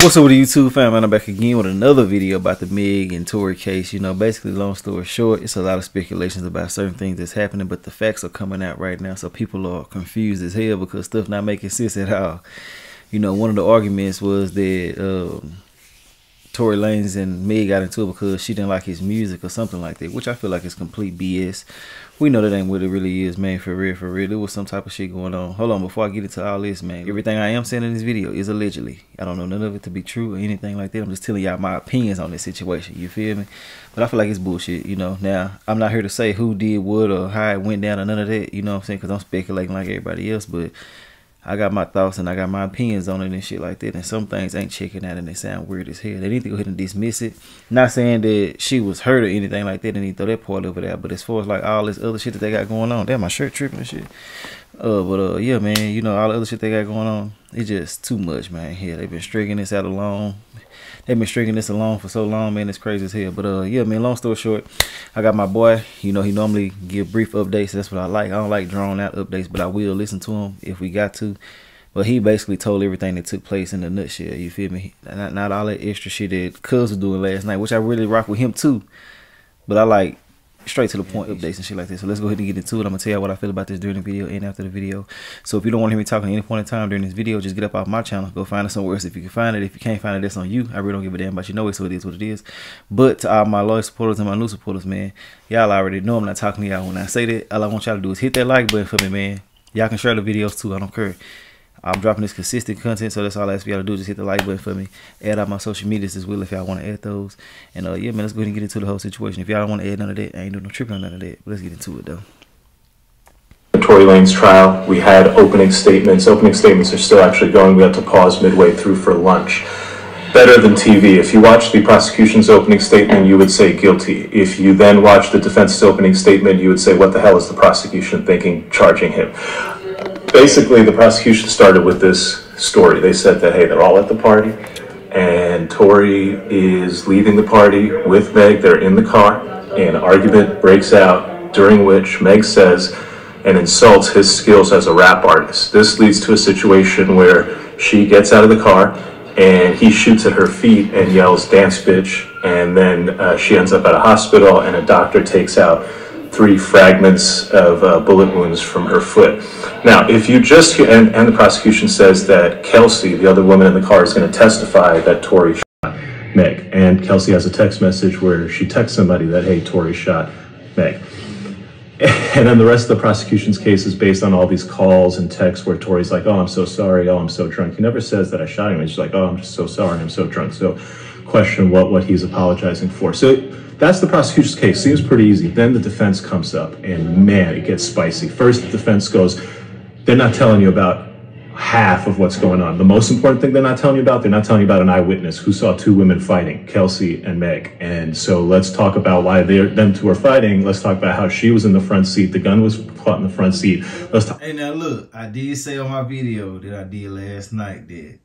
What's up with the YouTube fam? I'm back again with another video about the Meg and Tory case. You know, basically, long story short, it's a lot of speculations about certain things that's happening, but the facts are coming out right now, so people are confused as hell because stuff not making sense at all. You know, one of the arguments was that Tory Lanez and Meg got into it because she didn't like his music or something like that, which I feel like is complete BS. We know that ain't what it really is, man. For real, for real. There was some type of shit going on. Hold on, before I get into all this, man. Everything I am saying in this video is allegedly. I don't know none of it to be true or anything like that. I'm just telling y'all my opinions on this situation. You feel me? But I feel like it's bullshit, you know. Now, I'm not here to say who did what or how it went down or none of that. You know what I'm saying? Because I'm speculating like everybody else. But I got my thoughts and I got my opinions on it and shit like that. And some things ain't checking out and they sound weird as hell. They need to go ahead and dismiss it. Not saying that she was hurt or anything like that. They need to throw that part over there. But as far as like all this other shit that they got going on, damn, my shirt tripping and shit. Yeah, man, you know, all the other shit they got going on, it's just too much, man. Yeah, they've been stringing this out along. They've been stringing this along for so long, man. It's crazy as hell. But yeah, man, long story short, I got my boy. You know, he normally give brief updates. That's what I like. I don't like drawn out updates, but I will listen to him if we got to. But he basically told everything that took place in a nutshell. You feel me? Not all that extra shit that Cuz was doing last night, which I really rock with him too. But I like straight to the point updates and shit like that. So let's go ahead and get into it. I'm gonna tell you what I feel about this during the video and after the video. So if you don't want to hear me talking at any point in time during this video, just get up off my channel, go find it somewhere else if you can find it. If you can't find it, that's on you. I really don't give a damn about you know it, so it is what it is. But to all my loyal supporters and my new supporters, man, y'all already know I'm not talking to y'all when I say that. All I want y'all to do is hit that like button for me, man. Y'all can share the videos too, I don't care. I'm dropping this consistent content, so that's all I ask for y'all to do. Just hit the like button for me. Add out my social medias as well if y'all want to add those. And yeah, man, let's go ahead and get into the whole situation. If y'all don't want to add none of that, I ain't doing no tripping on none of that. But let's get into it, though. The Tory Lanez trial, we had opening statements. Opening statements are still actually going. We had to pause midway through for lunch. Better than TV. If you watch the prosecution's opening statement, you would say guilty. If you then watch the defense's opening statement, you would say, what the hell is the prosecution thinking, charging him? Basically, the prosecution started with this story. They said that, hey, they're all at the party, and Tory is leaving the party with Meg. They're in the car, and an argument breaks out, during which Meg says and insults his skills as a rap artist. This leads to a situation where she gets out of the car, and he shoots at her feet and yells, "Dance, bitch," and then she ends up at a hospital, and a doctor takes out 3 fragments of bullet wounds from her foot. Now, if you just hear, and the prosecution says that Kelsey, the other woman in the car, is going to testify that Tory shot Meg. And Kelsey has a text message where she texts somebody that, hey, Tory shot Meg. And then the rest of the prosecution's case is based on all these calls and texts where Tory's like, oh, I'm so sorry, oh, I'm so drunk. He never says that I shot him. He's just like, oh, I'm just so sorry, I'm so drunk. So question what he's apologizing for. So that's the prosecution's case. Seems pretty easy. Then the defense comes up, and man, it gets spicy. First, the defense goes, they're not telling you about half of what's going on. The most important thing they're not telling you about an eyewitness who saw 2 women fighting, Kelsey and Meg. And so let's talk about why them 2 are fighting. Let's talk about how she was in the front seat. The gun was caught in the front seat. Let's talk. Hey, now look, I did say on my video that I did last night that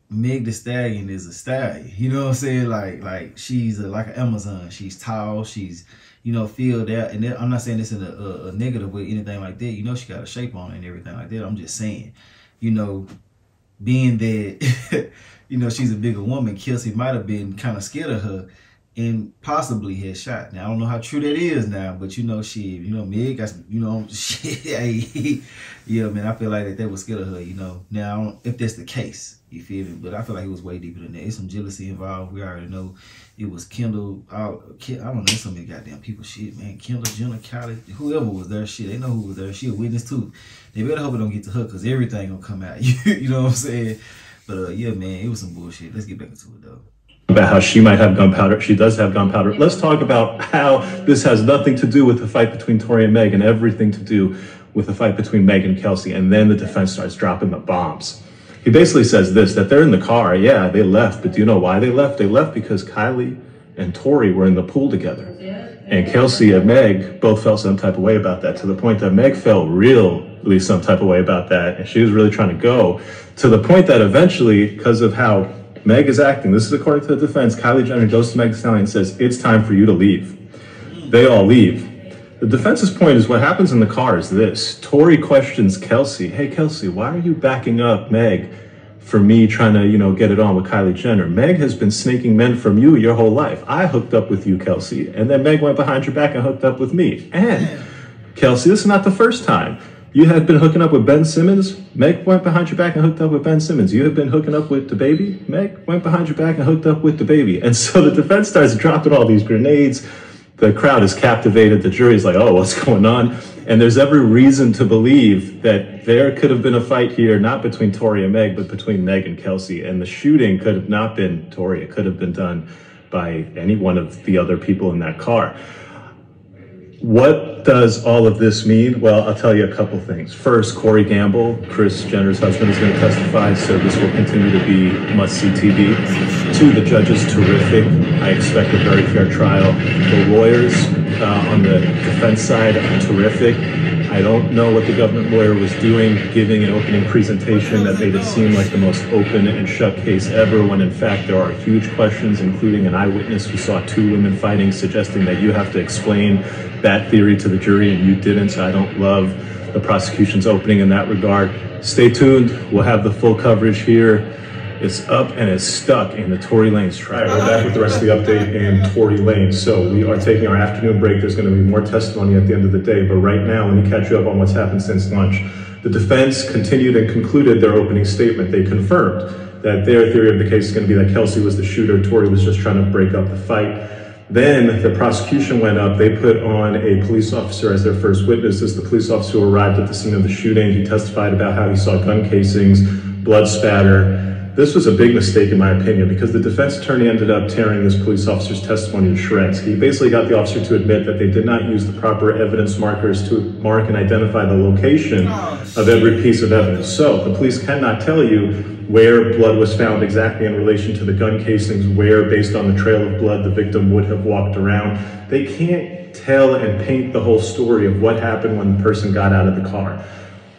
Meg the Stallion is a stallion. You know what I'm saying? Like she's like an Amazon. She's tall. She's, you know, filled out. And I'm not saying this in a negative way, anything like that. You know, she got a shape on it and everything like that. I'm just saying, you know, being that, you know, she's a bigger woman, Kelsey might have been kind of scared of her and possibly had shot. Now, I don't know how true that is now, but, you know, Meg, you know, shit, yeah, man, I feel like that was scared of her, you know. Now, if that's the case, you feel me? But I feel like it was way deeper than that. There's some jealousy involved. We already know it was Kendall. I don't know, so many goddamn people, shit, man. Kendall, Jenna, Kylie, whoever was there, shit, they know who was there. She a witness, too. They better hope it don't get to her, because everything gonna come out. You know what I'm saying? But, yeah, man, it was some bullshit. Let's get back into it, though. About how she might have gunpowder. She does have gunpowder. Let's talk about how this has nothing to do with the fight between Tory and Meg and everything to do with the fight between Meg and Kelsey. And then the defense starts dropping the bombs. He basically says this, that they're in the car. Yeah, they left. But do you know why they left? They left because Kylie and Tory were in the pool together. And Kelsey and Meg both felt some type of way about that, to the point that Meg felt really some type of way about that. And she was really trying to go, to the point that eventually, because of how Meg is acting, this is according to the defense, Kylie Jenner goes to Meg Thee Stallion and says, it's time for you to leave. They all leave. The defense's point is what happens in the car is this. Tory questions Kelsey, hey Kelsey, why are you backing up Meg for me trying to, you know, get it on with Kylie Jenner. Meg has been snaking men from you your whole life. I hooked up with you, Kelsey, and then Meg went behind your back and hooked up with me. And Kelsey, this is not the first time. You had been hooking up with Ben Simmons. Meg went behind your back and hooked up with Ben Simmons. You had been hooking up with DaBaby. Meg went behind your back and hooked up with DaBaby. And so the defense starts dropping all these grenades. The crowd is captivated. The jury's like, oh, what's going on? And there's every reason to believe that there could have been a fight here, not between Tory and Meg, but between Meg and Kelsey. And the shooting could have not been Tory. It could have been done by any one of the other people in that car. What does all of this mean? Well, I'll tell you a couple things. First, Corey Gamble, Kris Jenner's husband, is going to testify, so this will continue to be must-see TV. Two, the judge is terrific. I expect a very fair trial. The lawyers on the defense side are terrific. I don't know what the government lawyer was doing, giving an opening presentation that made it seem like the most open and shut case ever, when in fact there are huge questions, including an eyewitness who saw two women fighting, suggesting that you have to explain that theory to the jury, and you didn't. So I don't love the prosecution's opening in that regard. Stay tuned. We'll have the full coverage here. It's up and it's stuck in the Tory Lanez trial. We're back with the rest of the update in Tory Lanez. So we are taking our afternoon break. There's going to be more testimony at the end of the day. But right now, let me catch you up on what's happened since lunch. The defense continued and concluded their opening statement. They confirmed that their theory of the case is going to be that Kelsey was the shooter. Tory was just trying to break up the fight. Then the prosecution went up. They put on a police officer as their first witness. This is the police officer who arrived at the scene of the shooting. He testified about how he saw gun casings, blood spatter. This was a big mistake in my opinion, because the defense attorney ended up tearing this police officer's testimony to shreds. He basically got the officer to admit that they did not use the proper evidence markers to mark and identify the location of every piece of evidence. So the police cannot tell you where blood was found exactly in relation to the gun casings, where, based on the trail of blood, the victim would have walked around. They can't tell and paint the whole story of what happened when the person got out of the car.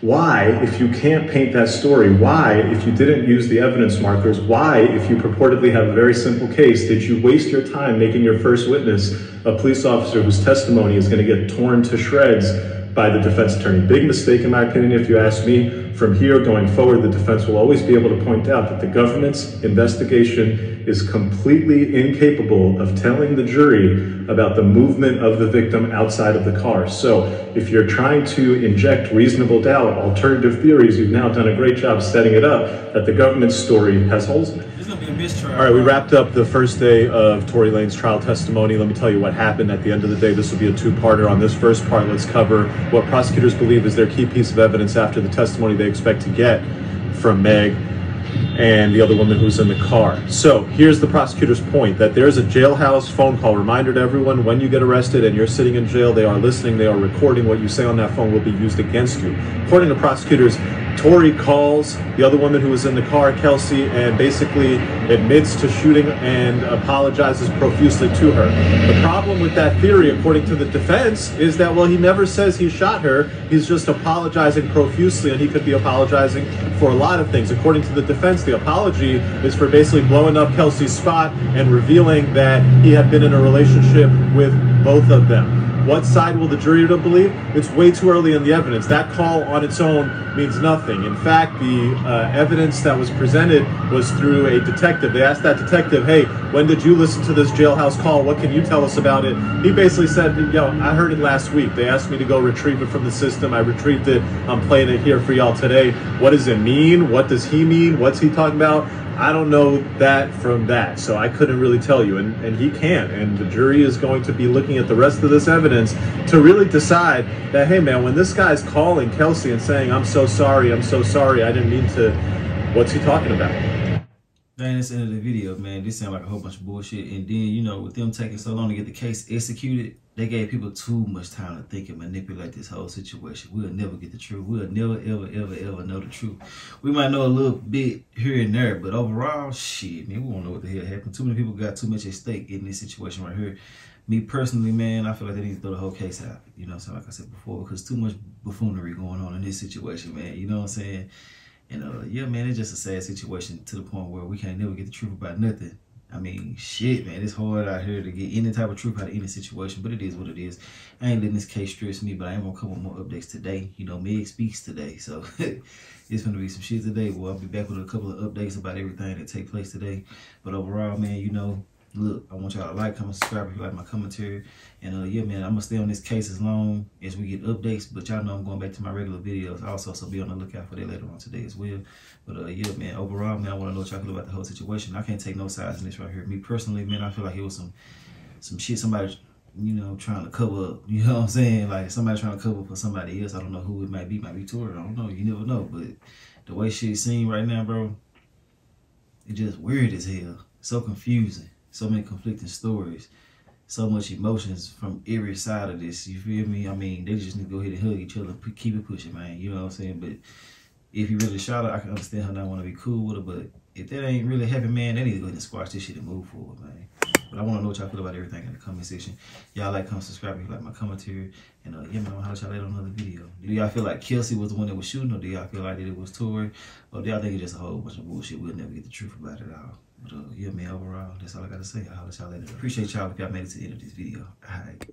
Why, if you can't paint that story, why, if you didn't use the evidence markers, why, if you purportedly have a very simple case, did you waste your time making your first witness a police officer whose testimony is going to get torn to shreds by the defense attorney? Big mistake in my opinion, if you ask me. From here going forward, the defense will always be able to point out that the government's investigation is completely incapable of telling the jury about the movement of the victim outside of the car. So if you're trying to inject reasonable doubt, alternative theories, you've now done a great job setting it up that the government's story has holes in it. There's gonna be a mistrial. All right, we wrapped up the first day of Tory Lanez trial testimony. Let me tell you what happened at the end of the day. This will be a two-parter. On this first part, let's cover what prosecutors believe is their key piece of evidence after the testimony they expect to get from Meg and the other woman who's in the car. So here's the prosecutor's point, that there's a jailhouse phone call. Reminder to everyone, when you get arrested and you're sitting in jail, they are listening, they are recording. What you say on that phone will be used against you. According to prosecutors, Tory calls the other woman who was in the car, Kelsey, and basically admits to shooting and apologizes profusely to her. The problem with that theory, according to the defense, is that, well, he never says he shot her. He's just apologizing profusely, and he could be apologizing for a lot of things. According to the defense, the apology is for basically blowing up Kelsey's spot and revealing that he had been in a relationship with both of them. What side will the jury believe? It's way too early in the evidence. That call on its own means nothing. In fact, the evidence that was presented was through a detective. They asked that detective, hey, when did you listen to this jailhouse call? What can you tell us about it? He basically said, yo, I heard it last week. They asked me to go retrieve it from the system. I retrieved it. I'm playing it here for y'all today. What does it mean? What does he mean? What's he talking about? I don't know that from that, so I couldn't really tell you, and he can't, and the jury is going to be looking at the rest of this evidence to really decide that, hey man, when this guy's calling Kelsey and saying, I'm so sorry, I didn't mean to, what's he talking about? Then that's the end of the video, man. This sounds like a whole bunch of bullshit. And then, you know, with them taking so long to get the case executed, they gave people too much time to think and manipulate this whole situation. We'll never get the truth. We'll never, ever know the truth. We might know a little bit here and there, but overall, shit, man, we won't know what the hell happened. Too many people got too much at stake in this situation right here. Me personally, man, I feel like they need to throw the whole case out. You know what I'm saying? Like I said before, because too much buffoonery going on in this situation, man. You know what I'm saying? And yeah, man, it's just a sad situation to the point where we can't never get the truth about nothing. I mean, shit, man, it's hard out here to get any type of truth out of any situation, but it is what it is. I ain't letting this case stress me, but I am gonna come with more updates today. You know, Meg speaks today, so it's gonna be some shit today. Well, I'll be back with a couple of updates about everything that take place today. But overall, man, you know, look, I want y'all to like, comment, subscribe if you like my commentary. And yeah, man, I'm gonna stay on this case as long as we get updates. But y'all know I'm going back to my regular videos also, so be on the lookout for that later on today as well. But yeah, man, overall, man, I want to know what y'all feel about the whole situation. I can't take no sides in this right here. Me personally, man, I feel like it was some shit somebody, you know, trying to cover up. You know what I'm saying? Like somebody trying to cover up for somebody else. I don't know who it might be. Might be Tori. I don't know. You never know. But the way shit's seen right now, bro, it's just weird as hell. So confusing. So many conflicting stories. So much emotions from every side of this. You feel me? I mean, they just need to go ahead and hug each other, keep it pushing, man. You know what I'm saying? But if you really shot her, I can understand her not want to be cool with her. But if that ain't really happening, man, they need to go ahead and squash this shit and move forward, man. But I want to know what y'all feel about everything in the comment section. Y'all like, comment, subscribe if you like my commentary. And yeah, man, I'll holler at y'all later on another video. Do y'all feel like Kelsey was the one that was shooting, or do y'all feel like that it was Tori? Or do y'all think it's just a whole bunch of bullshit? We'll never get the truth about it all. But yeah, man, overall, that's all I got to say. I'll holler at y'all later. Appreciate y'all if y'all made it to the end of this video. All right.